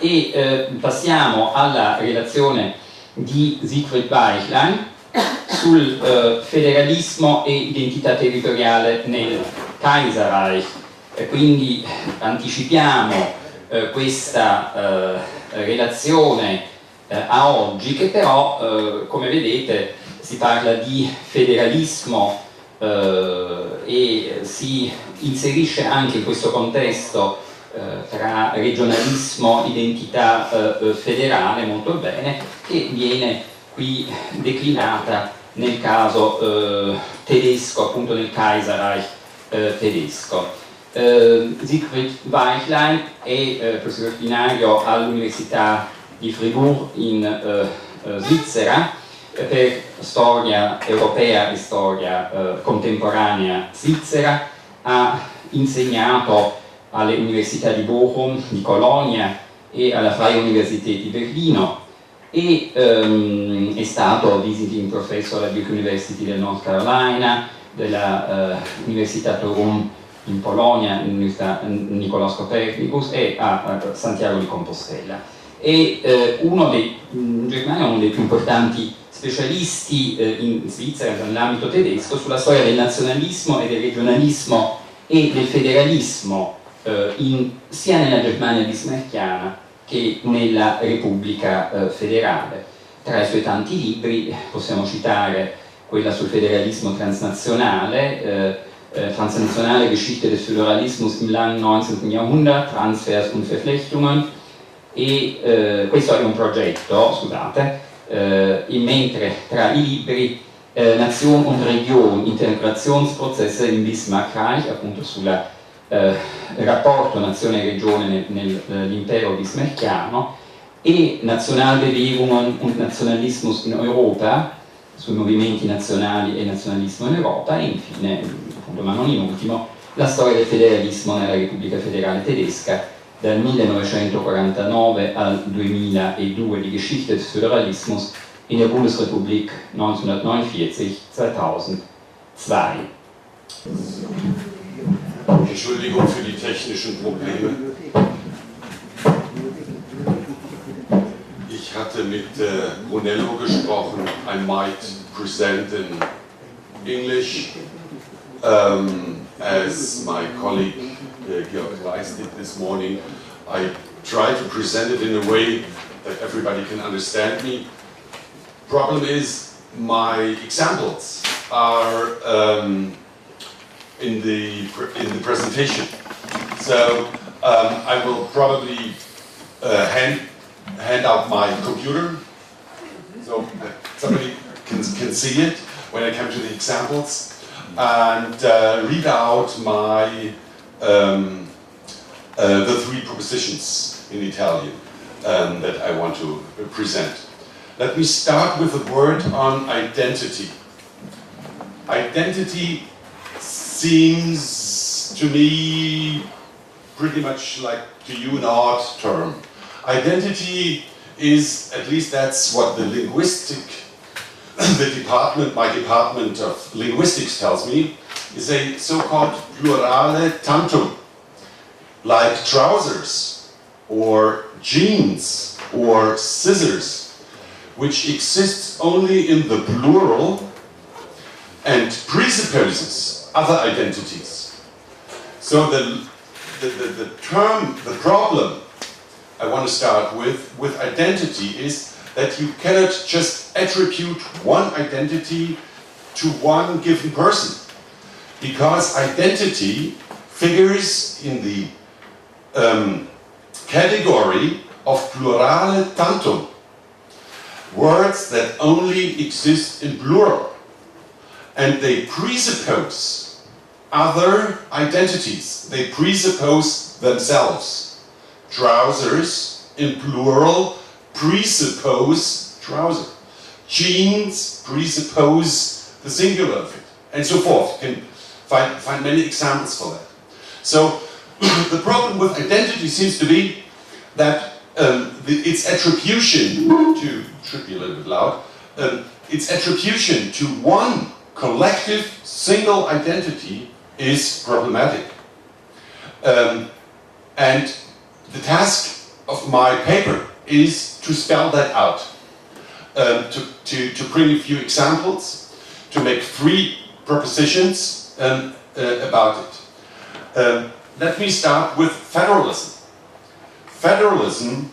E passiamo alla relazione di Siegfried Weichlein sul federalismo e identità territoriale nel Kaiserreich. Quindi anticipiamo questa relazione a oggi, che però, come vedete, si parla di federalismo e si inserisce anche in questo contesto tra regionalismo, identità federale molto bene, che viene qui declinata nel caso tedesco, appunto nel Kaiserreich tedesco. Siegfried Weichlein è professore ordinario all'Università di Fribourg in Svizzera per storia europea e storia contemporanea svizzera. Ha insegnato alle università di Bochum, di Colonia e alla Freie Universität di Berlino e è stato visiting professor alla Duke University del North Carolina, della Università Torum in Polonia, all'Università Nicolaus Copernicus e a Santiago di Compostela. È in Germania uno dei più importanti specialisti in Svizzera nell'ambito tedesco sulla storia del nazionalismo e del regionalismo e del federalismo sia nella Germania bismarckiana che nella Repubblica federale. Tra i suoi tanti libri possiamo citare quella sul federalismo transnazionale, Geschichte des Föderalismus im langen 19. Jahrhundert, Transfers und Verflechtungen, e questo è un progetto, scusate, mentre tra i libri Nation und Region, Integrationsprozesse im Bismarckreich, appunto sul rapporto nazione-regione nell'impero bismarckiano, e Nationalbewegungen und Nationalismus in Europa, sui movimenti nazionali e nazionalismo in Europa, e infine, appunto, ma non in ultimo, la storia del federalismo nella Repubblica Federale Tedesca dal 1949 al 2002, die Geschichte des Föderalismus in der Bundesrepublik 1949-2002. Entschuldigung für die technischen Probleme. Ich hatte mit Brunello gesprochen. I might present in English, as my colleague Georg Weiss did this morning. I try to present it in a way that everybody can understand me. Problem is, my examples are in the presentation, so I will probably hand out my computer so that somebody can see it when I come to the examples, and read out my the three propositions in Italian that I want to present. Let me start with a word on identity. Identity seems to me pretty much like to you an odd term. Identity is, at least that's what the my department of linguistics tells me, is a so-called plurale tantum, like trousers or jeans or scissors, which exists only in the plural and presupposes other identities. So the problem I want to start with identity is that you cannot just attribute one identity to one given person, because identity figures in the category of plurale tantum, words that only exist in plural, and they presuppose other identities. They presuppose themselves. Trousers in plural presuppose trouser. Jeans presuppose the singular of it, and so forth. You can find many examples for that. So the problem with identity seems to be that its attribution to, should be a little bit loud, its attribution to one collective single identity is problematic. And the task of my paper is to spell that out, to bring a few examples, to make 3 propositions about it. Let me start with federalism. Federalism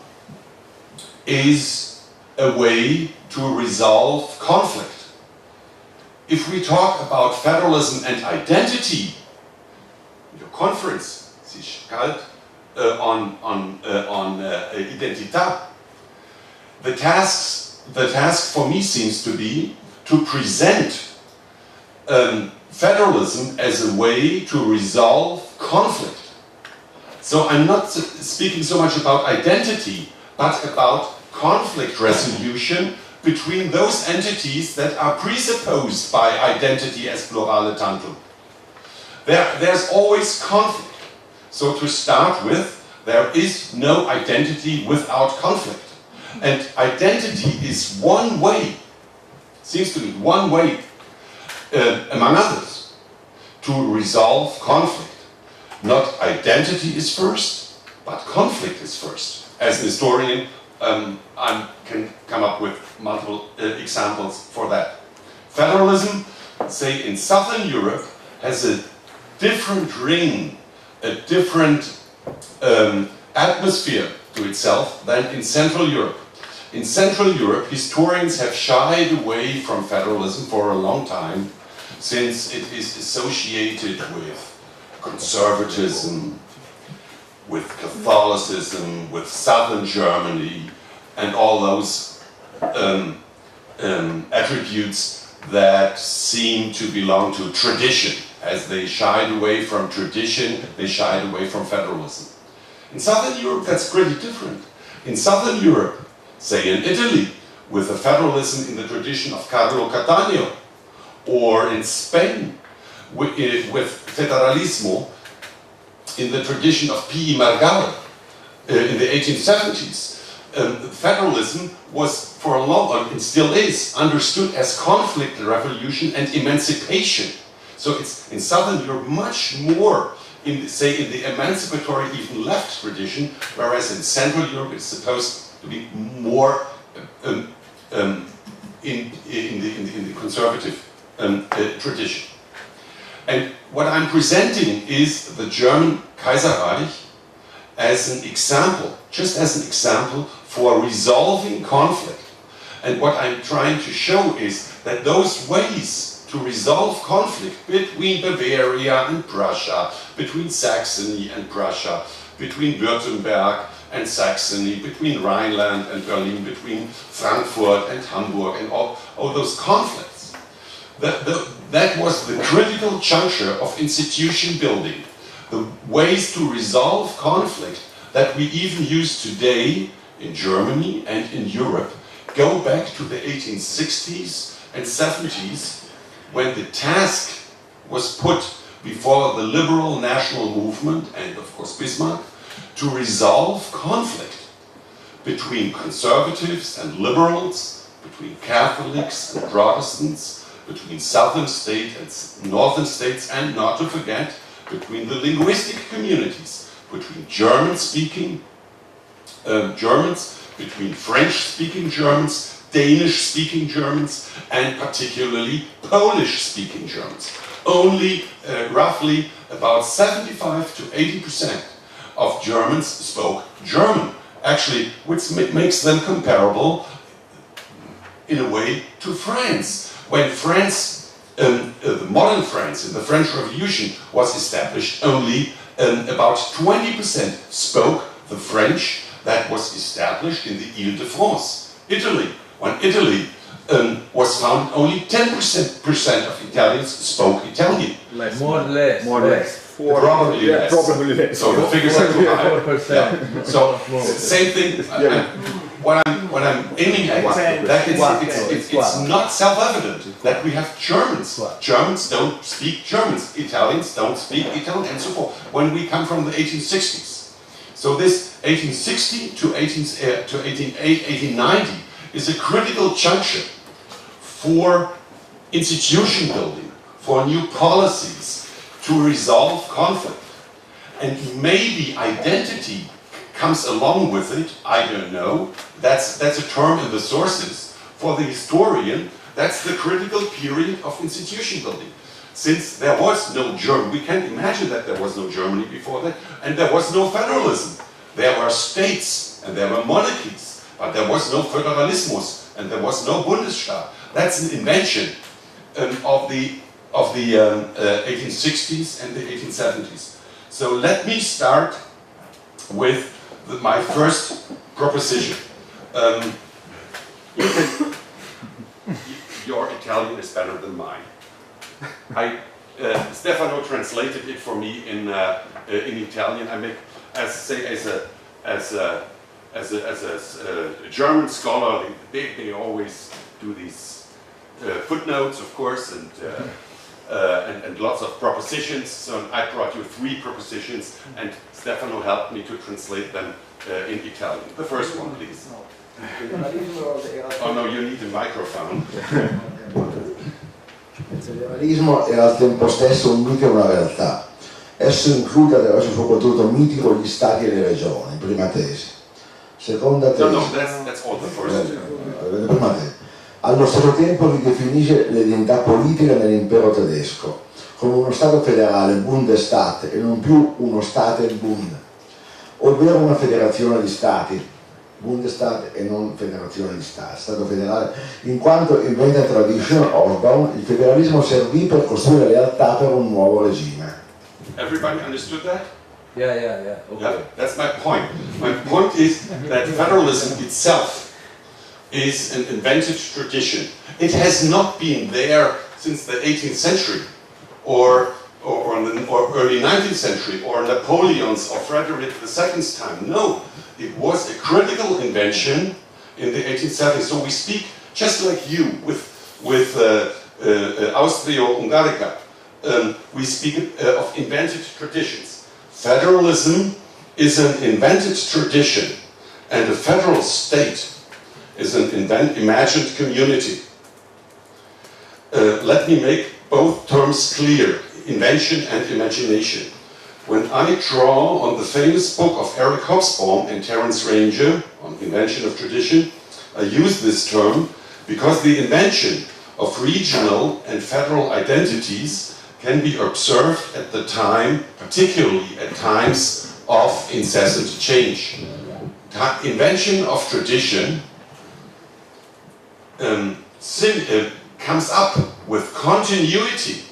is a way to resolve conflict. If we talk about federalism and identity, your conference, sich kalt, on Identität, the task for me seems to be to present federalism as a way to resolve conflict. So I'm not speaking so much about identity, but about conflict resolution between those entities that are presupposed by identity as plurale tantum. There's always conflict. So to start with, there is no identity without conflict. And identity is one way, seems to be one way, among others, to resolve conflict. Not identity is first, but conflict is first. As an historian, I can come up with multiple examples for that. Federalism, say in Southern Europe, has a different ring, a different atmosphere to itself than in Central Europe. In Central Europe, historians have shied away from federalism for a long time, since it is associated with conservatism, with Catholicism, with Southern Germany, and all those attributes that seem to belong to tradition. As they shied away from tradition, they shied away from federalism. In Southern Europe, that's pretty different. In Southern Europe, say in Italy, with a federalism in the tradition of Carlo Cattaneo, or in Spain, with Federalismo in the tradition of P.E. Margall in the 1870s. Federalism was for a long time, and still is, understood as conflict revolution and emancipation. So it's in Southern Europe much more, say in the emancipatory, even left tradition, whereas in Central Europe it's supposed to be more in the conservative tradition. And what I'm presenting is the German Kaiserreich as an example, just as an example for resolving conflict. And what I'm trying to show is that those ways to resolve conflict between Bavaria and Prussia, between Saxony and Prussia, between Württemberg and Saxony, between Rhineland and Berlin, between Frankfurt and Hamburg, and all those conflicts. That was the critical juncture of institution building. The ways to resolve conflict that we even use today in Germany and in Europe go back to the 1860s and 70s, when the task was put before the liberal national movement and of course Bismarck to resolve conflict between conservatives and liberals, between Catholics and Protestants, between southern states and northern states, and not to forget, between the linguistic communities, between German-speaking Germans, between French-speaking Germans, Danish-speaking Germans, and particularly Polish-speaking Germans. Only roughly about 75 to 80% of Germans spoke German, actually, which makes them comparable in a way to France. When France, the modern France, in the French Revolution was established, only about 20% spoke the French that was established in the Ile-de-France, Italy. When Italy was founded, only 10% of Italians spoke Italian. More or less. Probably less. Probably less. So the figures are too high. 4%. Yeah. So same thing. What I'm aiming at that it's not self-evident that we have Germans. Germans don't speak Germans. Italians don't speak Italian, and so forth. When we come from the 1860s, so this 1860 to 1890 is a critical juncture for institution building, for new policies to resolve conflict. And maybe identity comes along with it, I don't know. That's a term in the sources. For the historian, that's the critical period of institution building. Since there was no Germany, we can't imagine that there was no Germany before that, and there was no federalism. There were states, and there were monarchies, but there was no Föderalismus, and there was no Bundesstaat. That's an invention of the 1860s and the 1870s. So let me start with my first proposition. Your Italian is better than mine. Stefano translated it for me in Italian. I make, as a German scholar, they always do these footnotes, of course, and lots of propositions. So I brought you 3 propositions, and Stefano helped me to translate them in Italian. The first one, please. Oh no, you need a microphone. Il federalismo è al tempo stesso un mito e una realtà. Esso include attraverso il suo contenuto mitico gli stati e le regioni, prima tesi. Seconda tesi. No, that's all the first. Prima tesi. Allo stesso tempo ridefinisce l'identità politica nell'impero tedesco, come uno Stato federale, Bundesstaat, e non più uno Staatenbund, ovvero una federazione di Stati, Bundesstaat e non federazione di Stati, Stato federale, in quanto inventa tradition, Aufbau, il federalismo servì per costruire realtà per un nuovo regime. Everybody understood that? Yeah. Okay. Yeah, that's my point. My point is that federalism itself is an invented tradition. It has not been there since the 18th century or early 19th century or Napoleon's or Frederick II's time. No, it was a critical invention in the 1870s. So we speak just like you with Austria-Hungarica. We speak of invented traditions. Federalism is an invented tradition, and a federal state is an imagined community. Let me make both terms clear, invention and imagination. When I draw on the famous book of Eric Hobsbawm and Terence Ranger on invention of tradition, I use this term because the invention of regional and federal identities can be observed at the time, particularly at times of incessant change. Invention of tradition comes up with continuity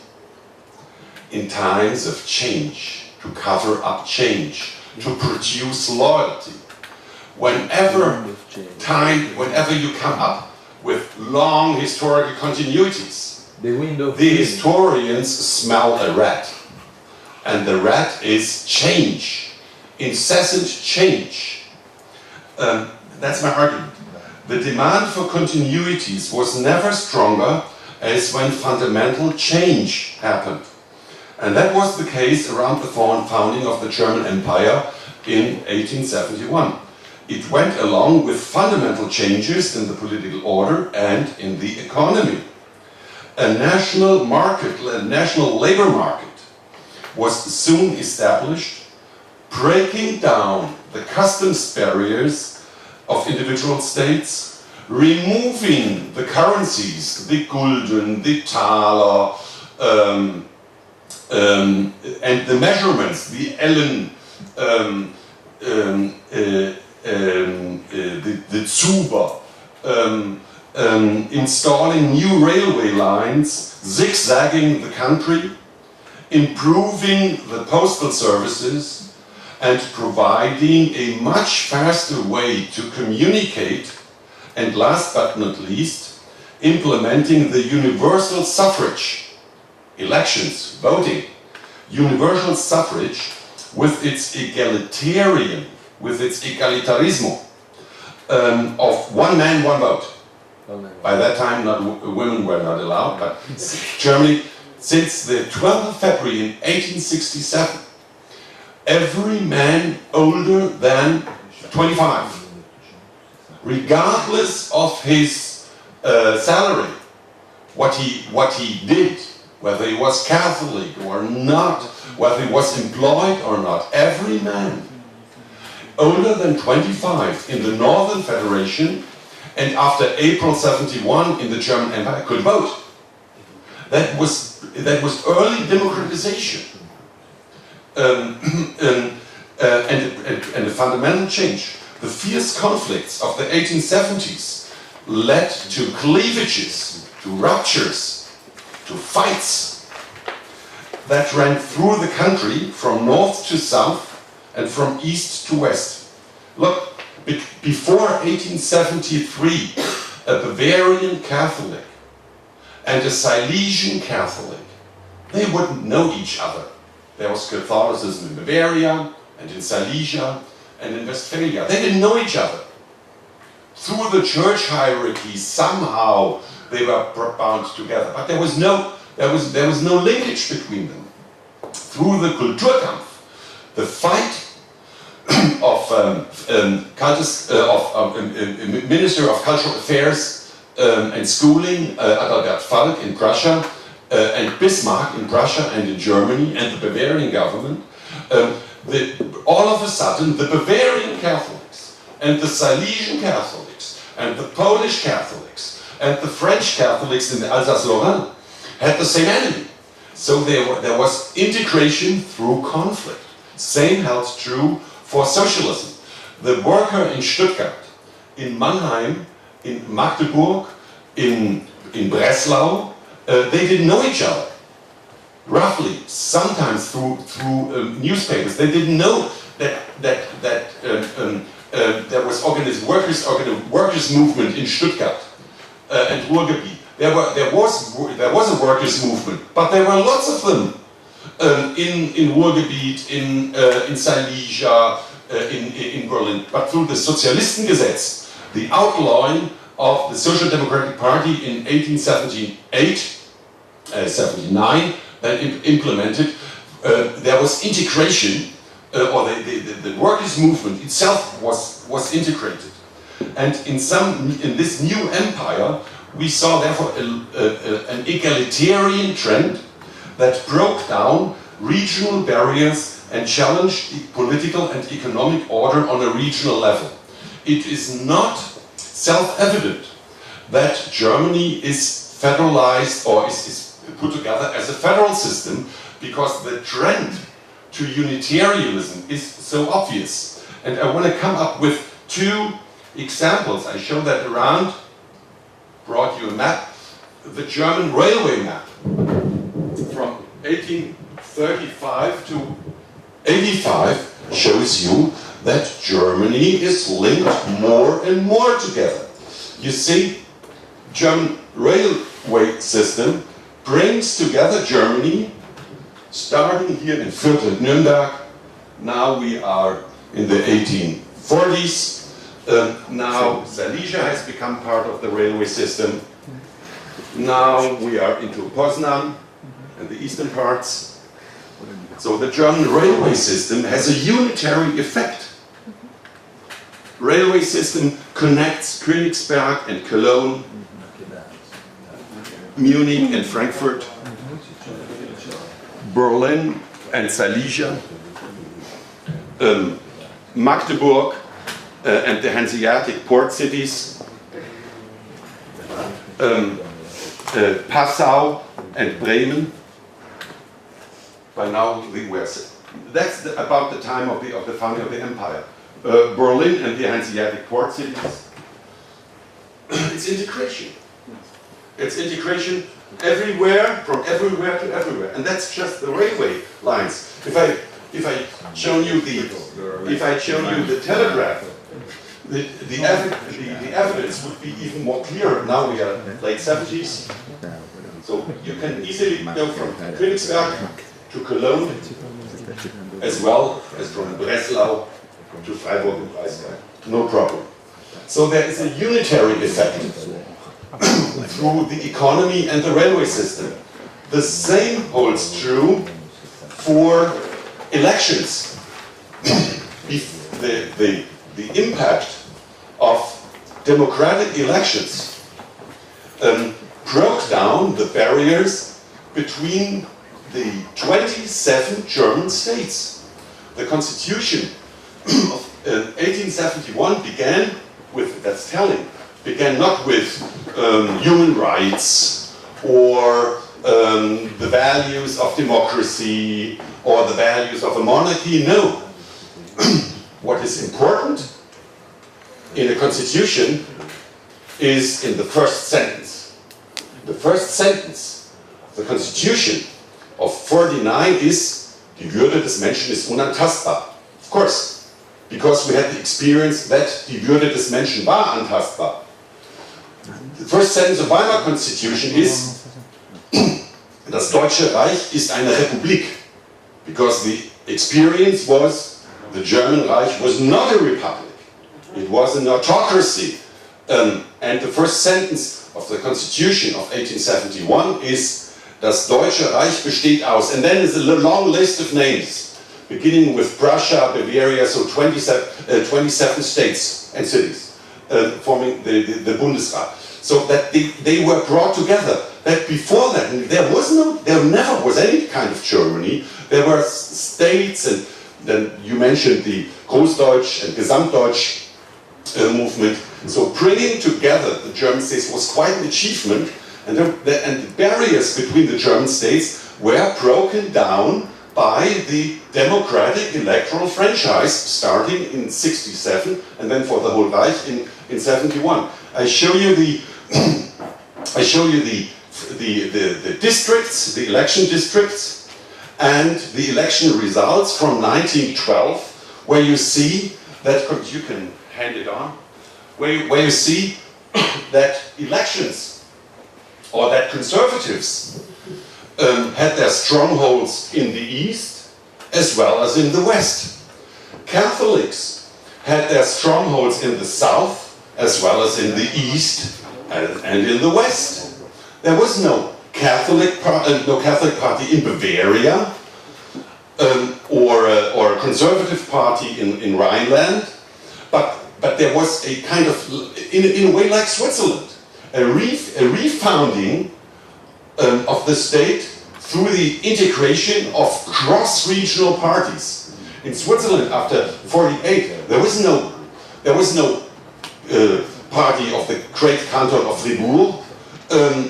in times of change, to cover up change, to produce loyalty. Whenever you come up with long historical continuities, the historians smell a rat. And the rat is change, incessant change. That's my argument. The demand for continuities was never stronger as when fundamental change happened. And that was the case around the founding of the German Empire in 1871. It went along with fundamental changes in the political order and in the economy. A national market, a national labor market, was soon established, breaking down the customs barriers of individual states, removing the currencies, the Gulden, the Thaler, and the measurements, the Ellen, the Zuber, installing new railway lines, zigzagging the country, improving the postal services, and providing a much faster way to communicate, and last but not least, implementing the universal suffrage, elections, voting, universal suffrage with its egalitarian, with its egalitarismo of one man, one vote. By that time, women were not allowed, but Germany, since the 12th of February in 1867, every man older than 25, regardless of his salary, what he did, whether he was Catholic or not, whether he was employed or not, every man older than 25 in the Northern Federation and after April 71 in the German Empire could vote. That was early democratization and a fundamental change. The fierce conflicts of the 1870s led to cleavages, to ruptures, to fights that ran through the country from north to south and from east to west. Look, before 1873, a Bavarian Catholic and a Silesian Catholic, they wouldn't know each other. There was Catholicism in Bavaria and in Silesia and in Westphalia. They didn't know each other. Through the church hierarchy, somehow they were bound together, but there was no linkage between them. Through the Kulturkampf, the fight of Minister of Cultural Affairs and Schooling, Adalbert Falk in Prussia, and Bismarck in Prussia and in Germany, and the Bavarian government, all of a sudden the Bavarian Catholics and the Silesian Catholics and the Polish Catholics and the French Catholics in the Alsace-Lorraine had the same enemy. So there was integration through conflict. Same held true for socialism. The worker in Stuttgart, in Mannheim, in Magdeburg, in Breslau, they didn't know each other. Roughly, sometimes through newspapers, they didn't know that there was workers movement in Stuttgart and Ruhrgebiet. There was a workers movement, but there were lots of them in Ruhrgebiet, in Silesia, in Berlin. But through the Sozialistengesetz, the outlawing of the Social Democratic Party in 79, that implemented, there was integration, or the workers' movement itself was integrated. And in this new empire, we saw therefore an egalitarian trend that broke down regional barriers and challenged the political and economic order on a regional level. It is not self-evident that Germany is federalized or is put together as a federal system, because the trend to unitarianism is so obvious. And I want to come up with two examples. I showed that around, brought you a map, the German railway map from 1835 to 85 shows you that Germany is linked more and more together. You see, German railway system brings together Germany, starting here in Fürth, Nuremberg. Now we are in the 1840s. Now Silesia has become part of the railway system. Now we are into Poznan and the eastern parts. So the German railway system has a unitary effect. Railway system connects Königsberg and Cologne, Munich and Frankfurt, Berlin and Silesia, Magdeburg and the Hanseatic port cities, Passau and Bremen. By now, that's about the time of the founding of the empire. Berlin and the Hanseatic port cities. It's integration. It's integration everywhere, from everywhere to everywhere, and that's just the railway lines. If I show you the telegraph, the evidence would be even more clear. Now we are late 70s, so you can easily go from Königsberg to Cologne, as well as from Breslau to Freiburg and Breisgau. No problem. So there is a unitary effect through the economy and the railway system. The same holds true for elections. The impact of democratic elections broke down the barriers between the 27 German states. The constitution of 1871 began with, that's telling, began not with human rights or the values of democracy or the values of a monarchy. No. What is important in a constitution is in the first sentence. The first sentence of the constitution of 49 is die Würde des Menschen ist unantastbar. Of course, because we had the experience that die Würde des Menschen war antastbar. The first sentence of Weimar Constitution is das Deutsche Reich ist eine Republik, because the experience was the German Reich was not a republic, it was an autocracy. And the first sentence of the Constitution of 1871 is das Deutsche Reich besteht aus, and then is a long list of names, beginning with Prussia, Bavaria, so 27 states and cities forming the Bundesrat. So that they were brought together. That before that, there never was any kind of Germany. There were states, and then you mentioned the Großdeutsch and Gesamtdeutsch movement. So bringing together the German states was quite an achievement, and the barriers between the German states were broken down by the democratic electoral franchise starting in 67 and then for the whole Reich in 71. I show you the districts, the election districts, and the election results from 1912, where you see that, you can hand it on, where you see that elections, or that conservatives had their strongholds in the east as well as in the west. Catholics had their strongholds in the south as well as in the east and in the west. There was no Catholic party in Bavaria or a conservative party in Rhineland, but there was a kind of, in a way like Switzerland, a refounding of the state through the integration of cross-regional parties. In Switzerland, after 48, there was no party of the great canton of Fribourg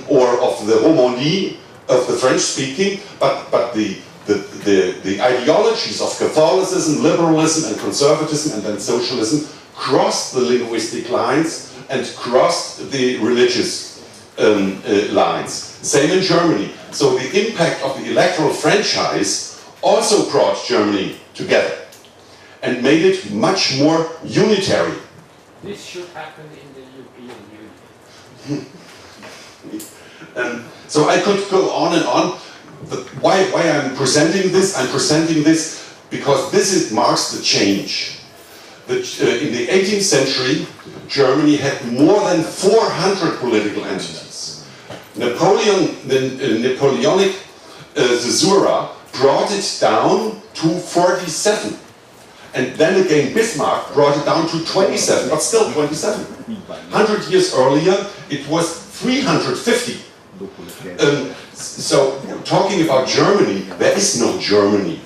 or of the Romandie, of the French-speaking, but the ideologies of Catholicism, liberalism, and conservatism, and then socialism crossed the linguistic lines and crossed the religious lines. Same in Germany. So the impact of the electoral franchise also brought Germany together and made it much more unitary. This should happen in the European Union. So I could go on and on. But why I'm presenting this? I'm presenting this because this marks the change. In the 18th century, Germany had more than 400 political entities. The Napoleonic caesura brought it down to 47. And then again Bismarck brought it down to 27, but still 27. 100 years earlier, it was 350. So, talking about Germany, there is no Germany.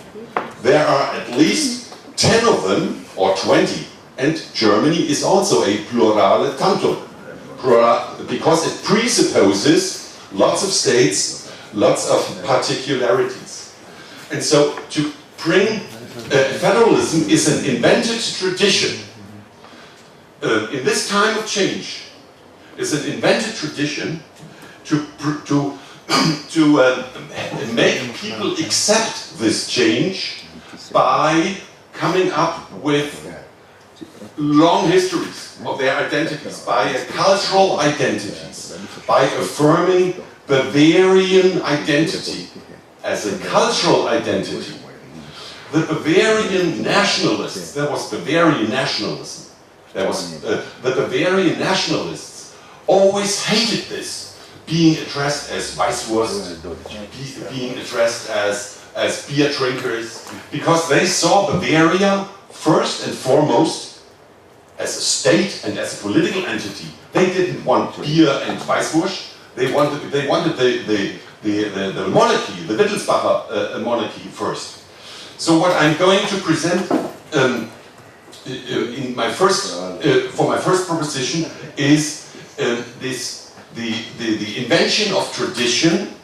There are at least 10 of them, or 20, and Germany is also a plurale tantum, because it presupposes lots of states, lots of particularities. And so, to bring federalism is an invented tradition. In this time of change, is an invented tradition to make people accept this change by coming up with long histories of their identities, by cultural identities, by affirming Bavarian identity as a cultural identity. The Bavarian nationalists, there was Bavarian nationalism, the Bavarian nationalists always hated this, being addressed as Weißwurst, being addressed as beer drinkers, because they saw Bavaria first and foremost as a state and as a political entity. They didn't want beer and Weißwurst. They wanted the monarchy, the Wittelsbacher monarchy first. So what I'm going to present in my first, for my first proposition is the invention of tradition,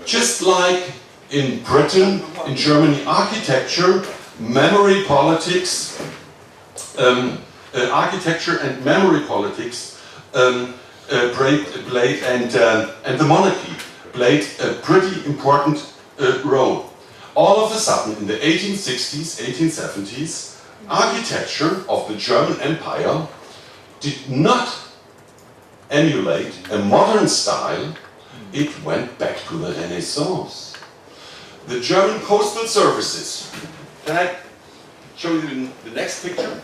just like in Britain, in Germany, architecture, memory politics, architecture and memory politics played, and the monarchy played a pretty important role. All of a sudden, in the 1860s, 1870s, architecture of the German Empire did not emulate a modern style, it went back to the Renaissance. The German postal services. Can I show you the next picture?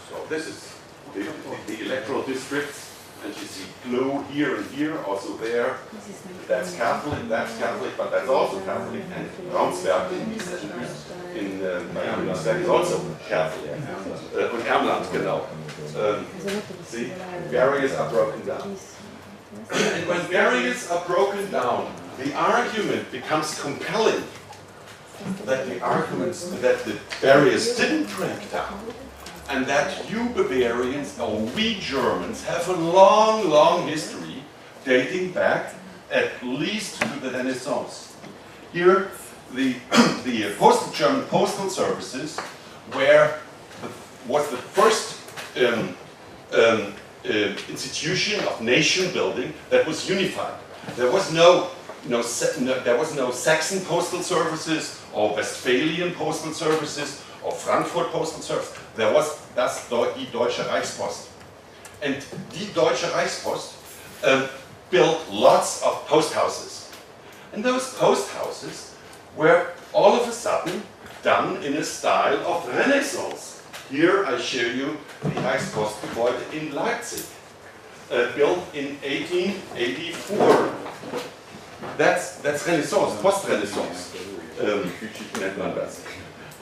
So this is the electoral districts, and you see blue here and here, also there. That's Catholic, but that's also Catholic. And Braunschweig in Bayern is also Catholic. Und Ermland, genau. See, barriers are broken down. And when barriers are broken down, the argument becomes compelling that the barriers didn't break down, and that you Bavarians or we Germans have a long, long history dating back at least to the Renaissance. Here, the German postal services was the first institution of nation building that was unified. There was no Saxon postal services or Westphalian postal services or Frankfurt postal service. There was die Deutsche Reichspost. And die Deutsche Reichspost built lots of post houses. And those post houses were all of a sudden done in a style of Renaissance. Here I show you the Reichspostgebäude in Leipzig, built in 1884. That's Renaissance, Post-Renaissance.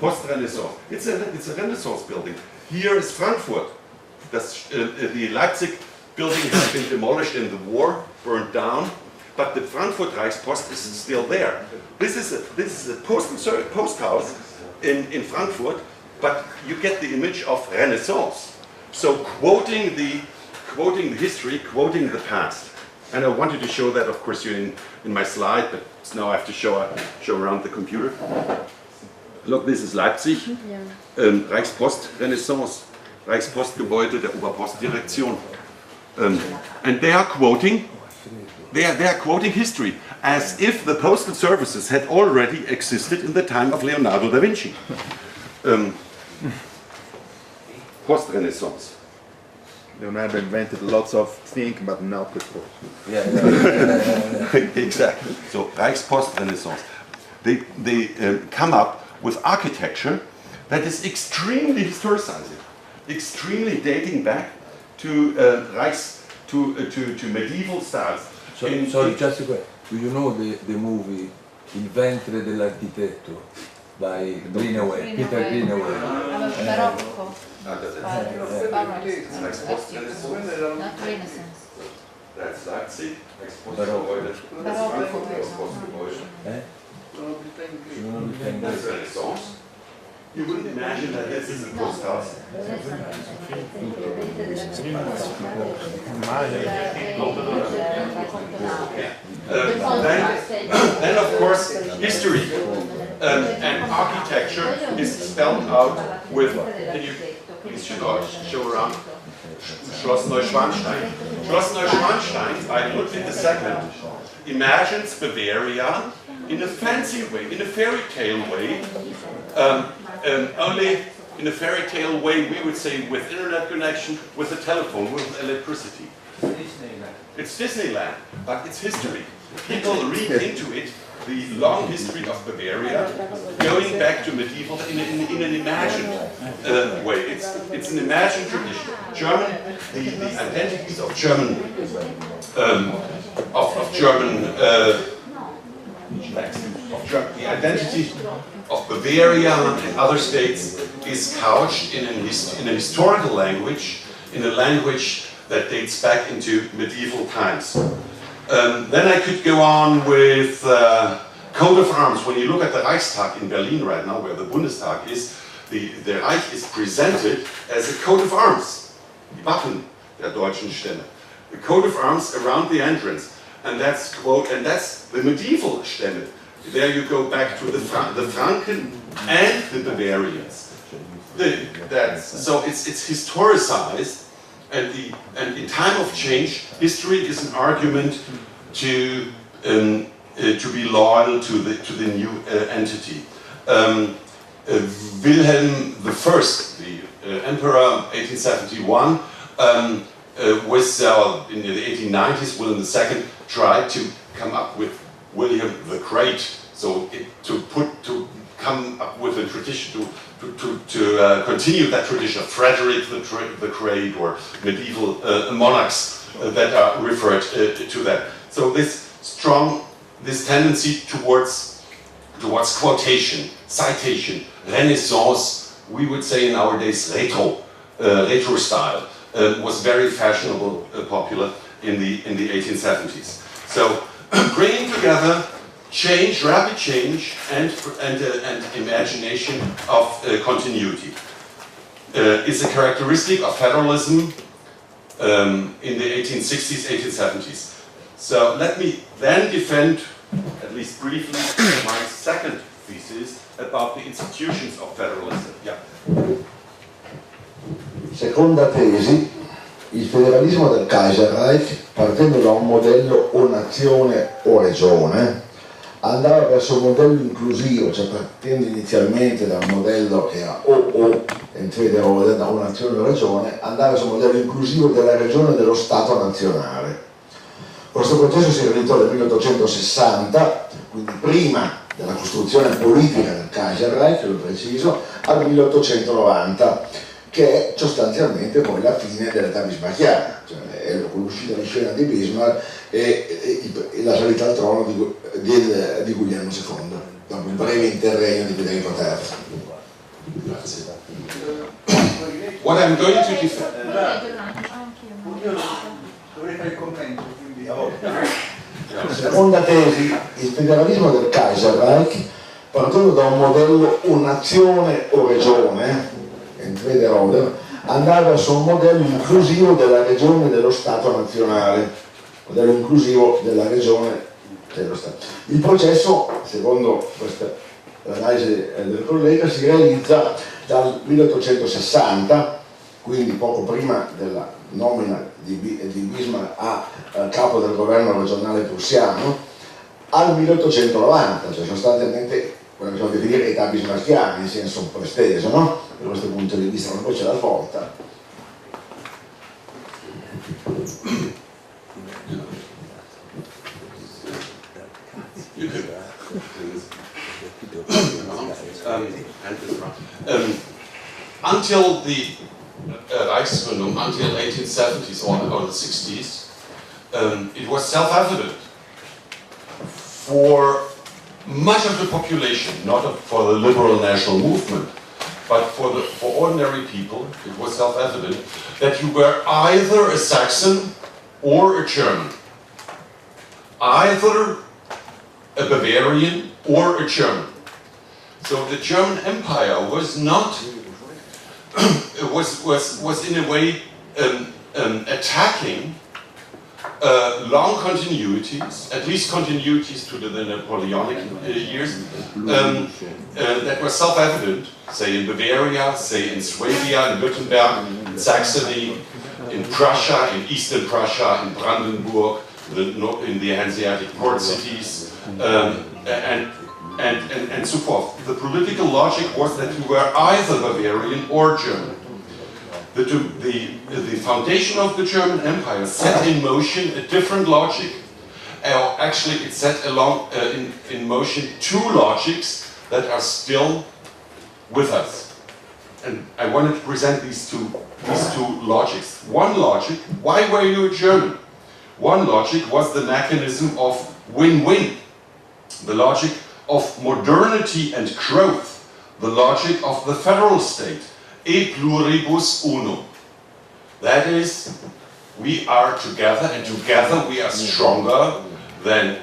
Post-Renaissance. It's a Renaissance building. Here is Frankfurt. The Leipzig building has been demolished in the war, burned down, but the Frankfurt Reichspost is still there. This is a post house in Frankfurt, but you get the image of Renaissance. So quoting the history, quoting the past. And I wanted to show that, of course, in my slide, but now I have to show around the computer. Look, this is Leipzig, Reichspost Renaissance, Reichspostgebäude der Oberpostdirektion. And they are quoting history as if the postal services had already existed in the time of Leonardo da Vinci. Post-Renaissance. Leonardo invented lots of things, but not the post. Yeah. Exactly. So Reichspost Renaissance. They come up with architecture that is extremely historicizing, extremely dating back to to medieval styles. Sorry, just a question. Do you know the movie Il ventre dell'architetto by Greenaway, Peter Greenaway? Barocco. Not Renaissance. That's Leipzig. Barocco. That's Renaissance. You wouldn't imagine that this is a post house. Then of course, history and architecture is spelled out with, can you please show around, Schloss Neuschwanstein. Schloss Neuschwanstein, by Ludwig II, imagines Bavaria in a fancy way, in a fairy tale way, only in a fairy tale way we would say with internet connection, with a telephone, with electricity. It's Disneyland, but it's history. People read into it the long history of Bavaria, going back to medieval in an imagined way. It's an imagined tradition. The identities of German the identity of Bavaria and other states is couched in a historical language, in a language that dates back into medieval times. Then I could go on with coat of arms, when you look at the Reichstag in Berlin right now, where the Bundestag is, the Reich is presented as a coat of arms, die Waffen der deutschen Stämme. The coat of arms around the entrance, and that's the medieval Stämme. There you go back to the Franken and the Bavarians. So it's historicized, and in time of change, history is an argument to be loyal to the new entity. Wilhelm I, the Emperor, 1871, was in the 1890s. William II tried to come up with William the Great, so to come up with a tradition to continue that tradition of Frederick the Great or medieval monarchs that are referred to that. So this tendency towards quotation, citation, Renaissance, we would say in our days retro style, was very fashionable, popular in the 1870s. So bringing together change, rapid change, and imagination of continuity is a characteristic of federalism in the 1860s, 1870s. So let me then defend, at least briefly, my second thesis about the institutions of federalism. Yeah. Seconda tesi, il federalismo del Kaiserreich, partendo da un modello o nazione o regione, andava verso un modello inclusivo, cioè partendo inizialmente da un modello che era o entrambe da una nazione o regione, andava verso un modello inclusivo della regione e dello Stato nazionale. Questo processo si realizzò nel 1860, quindi prima della costruzione politica del Kaiserreich, l'ho preciso, al 1890, che è sostanzialmente poi la fine dell'età bismarcchiana, cioè con l'uscita di scena di Bismarck e la salita al trono di Guglielmo II, dopo il breve interregno di Federico III. Grazie. What I'm going to defend. Dovrei fare il commento, quindi a volte. Seconda tesi, il federalismo del Kaiserreich, partendo da un modello o nazione o regione, andava verso un modello inclusivo della regione e dello Stato nazionale, modello inclusivo della regione e dello Stato. Il processo, secondo questa analisi del collega, si realizza dal 1860, quindi poco prima della nomina di Bismarck a capo del governo regionale prussiano, al 1890, cioè sostanzialmente quello che possiamo definire età bismarcchiana in senso un po' esteso, no? Da questo punto di vista, ma poi c'è la svolta. Until the Reichsgründung, until 1870s or the 60s, it was self-evident for much of the population, not for the liberal national movement, but for ordinary people, it was self-evident that you were either a Saxon or a German, either a Bavarian or a German. So the German Empire was not, was in a way attacking long continuities, at least continuities to the Napoleonic years, that were self-evident, say in Bavaria, say in Swabia, in Württemberg, in Saxony, in Prussia, in Eastern Prussia, in Brandenburg, in the Hanseatic port cities, and so forth. The political logic was that you were either Bavarian or German. The foundation of the German Empire set in motion a different logic. Actually, it set in motion two logics that are still with us. And I wanted to present these two logics. One logic, why were you a German? One logic was the mechanism of win-win, the logic of modernity and growth, the logic of the federal state. E pluribus unum. That is, we are together, and together we are stronger, then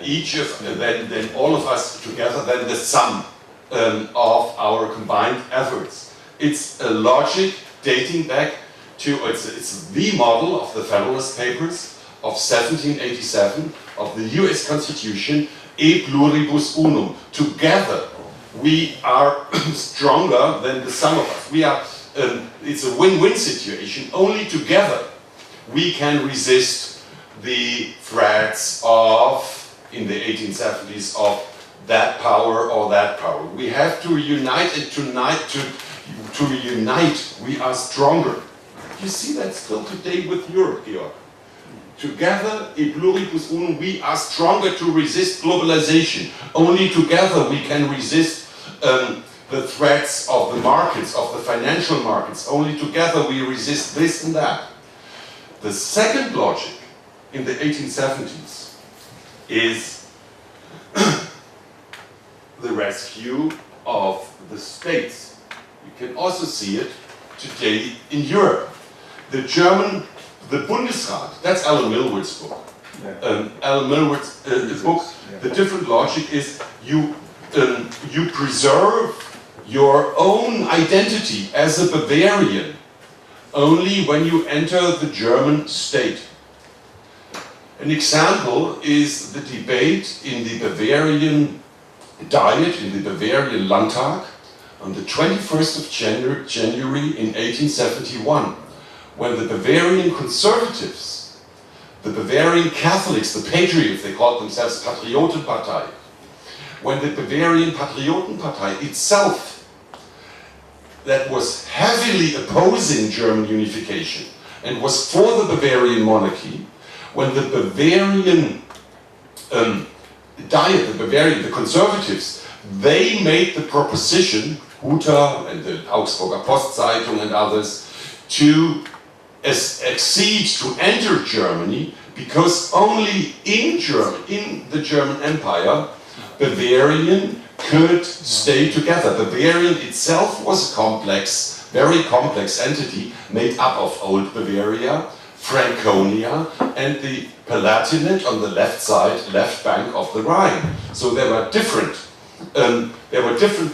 all of us together, then the sum of our combined efforts. It's a logic dating back to, it's the model of the Federalist Papers of 1787, of the US Constitution, e pluribus unum. Together we are stronger than the sum of us. We are, it's a win-win situation. Only together we can resist the threats of, in the 1870s, of that power or that power. We have to unite, and to unite we are stronger. You see that still today with Europe, Georg. Together, e pluribus unum, we are stronger to resist globalization. Only together we can resist the threats of the markets, of the financial markets. Only together we resist this and that. The second logic in the 1870s is the rescue of the states. You can also see it today in Europe. The Bundesrat, that's Alan Milward's book. Alan Milward's book, the different logic is you preserve your own identity as a Bavarian only when you enter the German state. An example is the debate in the Bavarian Diet, in the Bavarian Landtag, on the 21st of January in 1871, when the Bavarian conservatives, the Bavarian Catholics, the patriots, they called themselves Patriotenpartei, when the Bavarian Patriotenpartei itself, that was heavily opposing German unification and was for the Bavarian monarchy, when the Bavarian Diet, the conservatives, they made the proposition, Hutter and the Augsburger Postzeitung and others, to accede to enter Germany, because only in the German Empire, Bavarian could stay together. Bavarian itself was a complex, very complex entity made up of Old Bavaria, Franconia, and the Palatinate on the left side, left bank of the Rhine. So there were different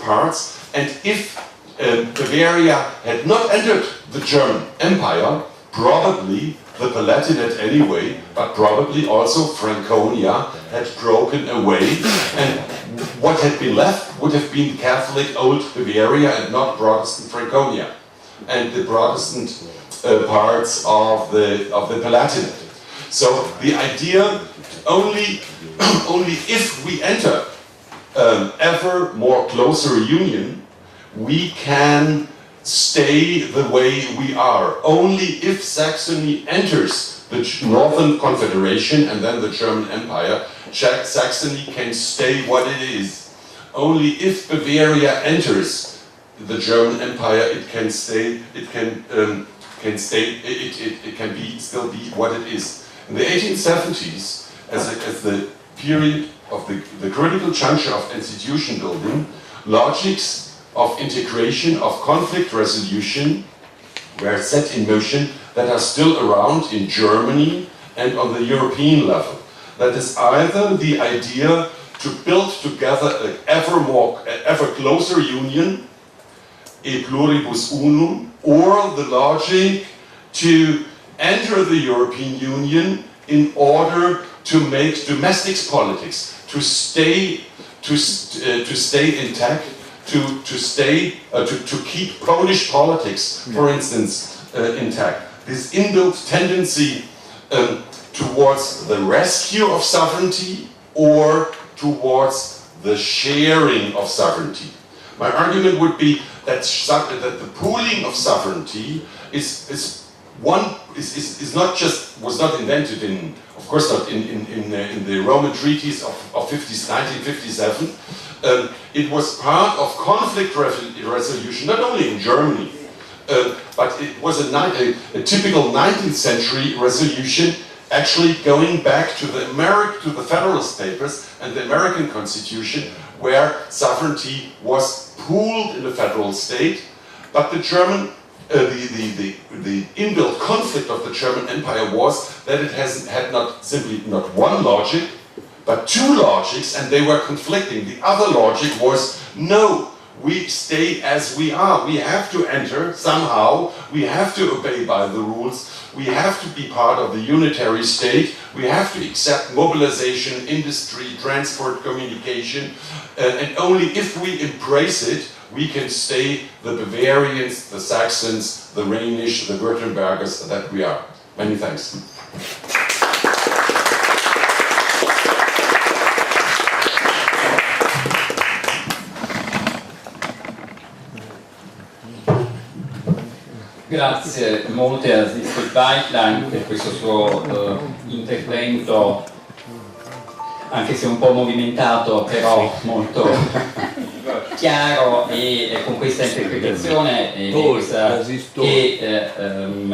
parts, and if Bavaria had not entered the German Empire, probably the Palatinate anyway, but probably also Franconia had broken away, and what had been left would have been Catholic Old Bavaria and not Protestant Franconia, and the Protestant parts of the Palatinate. So the idea, only if we enter ever more closer union, we can stay the way we are. Only if Saxony enters the Northern Confederation and then the German Empire, Saxony can stay what it is. Only if Bavaria enters the German Empire, it can stay. It can still be what it is. In the 1870s, as the period of the critical juncture of institution building, logics of integration, of conflict resolution were set in motion that are still around in Germany and on the European level. That is either the idea to build together an ever closer union, e pluribus unum, or the logic to enter the European Union in order to make domestic politics, to stay intact, to keep Polish politics, for instance, intact. This inbuilt tendency towards the rescue of sovereignty or towards the sharing of sovereignty. My argument would be that the pooling of sovereignty was not invented in, of course not in the Roman treaties of 1957. It was part of conflict resolution, not only in Germany, but it was a typical 19th century resolution, actually going back to the Federalist Papers and the American Constitution, where sovereignty was pooled in the federal state, but the German, the inbuilt conflict of the German Empire was that it had not one logic, but two logics, and they were conflicting. The other logic was, no, we stay as we are. We have to enter somehow. We have to obey by the rules. We have to be part of the unitary state. We have to accept mobilization, industry, transport, communication. And only if we embrace it, we can stay the Bavarians, the Saxons, the Rhenish, the Württembergers that we are. Many thanks. Grazie molte a Siegfried Weichlein per questo suo intervento, anche se un po' movimentato, però molto chiaro, e con questa interpretazione che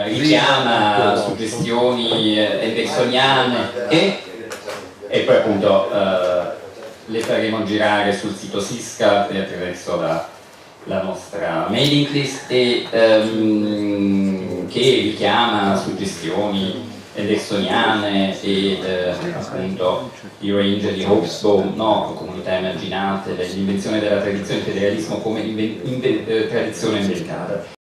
richiama suggestioni andersoniane e poi appunto le faremo girare sul sito Sisca e attraverso la nostra mailing list, e che richiama suggestioni andersoniane e appunto di Range di Hobsbawm, no? Comunità immaginate, l'invenzione della tradizione, il federalismo come tradizione inventata.